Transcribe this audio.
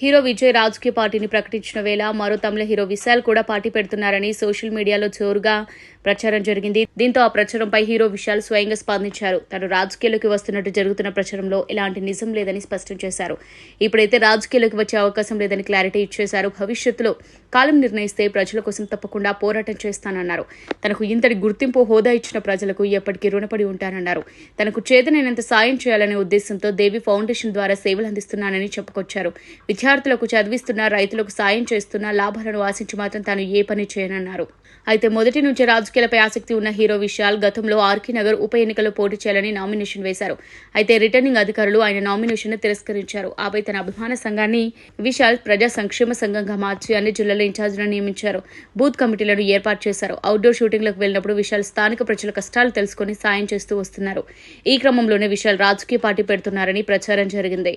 Hero Vijay రాజకీయ పార్టీని ప్రకటించిన వేళ మరో తమిళ హీరో విశాల్ కూడా పార్టీ పెడుతున్నారని సోషల్ మీడియాలో జోరుగా ప్రచారం జరిగింది. దీంతో ఆ ప్రచారంపై హీరో విశాల్ స్వయంగా స్పందించారు. తను రాజకీయాల్లోకి వస్తున్నట్టు జరుగుతున్న ప్రచారంలో ఎలాంటి నిజం లేదని స్పష్టం చేశారు. ఇప్పుడైతే రాజకీయాల్లోకి వచ్చే అవకాశం లేదని క్లారిటీ ఇచ్చేశారు. భవిష్యత్తులో కాలం నిర్ణయిస్తే ప్రజల కోసం తప్పకుండా పోరాటం చేస్తానన్నారు. తనకు ఇంతటి గుర్తింపు హోదా ఇచ్చిన ప్రజలకు ఎప్పటికీ రుణపడి ఉంటానన్నారు. తనకు చేతనైనంత సాయం చేయాలనే ఉద్దేశంతో దేవి ఫౌండేషన్ ద్వారా సేవలు అందిస్తున్నానని చెప్పుకొచ్చారు. విద్యార్థులకు చదివిస్తున్నా, రైతులకు సాయం చేస్తున్నా, లాభాలను ఆశించి మాత్రం తాను ఏ పని చేయనన్నారు. అయితే మొదటి నుంచే రాజకీయాలపై ఆసక్తి ఉన్న హీరో విశాల్ గతంలో ఆర్కే నగర్ ఉప ఎన్నికల్లో పోటీ చేయాలని నామినేషన్ వేశారు. అయితే రిటర్నింగ్ అధికారులు ఆయన నామినేషన్ తిరస్కరించారు. ఆపై తన అభిమాన సంఘాన్ని విశాల్ ప్రజా సంక్షేమ సంఘంగా మార్చి అన్ని జిల్లాల ఇన్ఛార్జీలను నియమించారు. బూత్ కమిటీలను ఏర్పాటు చేశారు. అవుట్డోర్ షూటింగ్లకు వెళ్లినప్పుడు విశాల్ స్థానిక ప్రజల కష్టాలు తెలుసుకుని సాయం చేస్తూ వస్తున్నారు. ఈ క్రమంలోనే విశాల్ రాజకీయ పార్టీ పెడుతున్నారని ప్రచారం జరిగింది.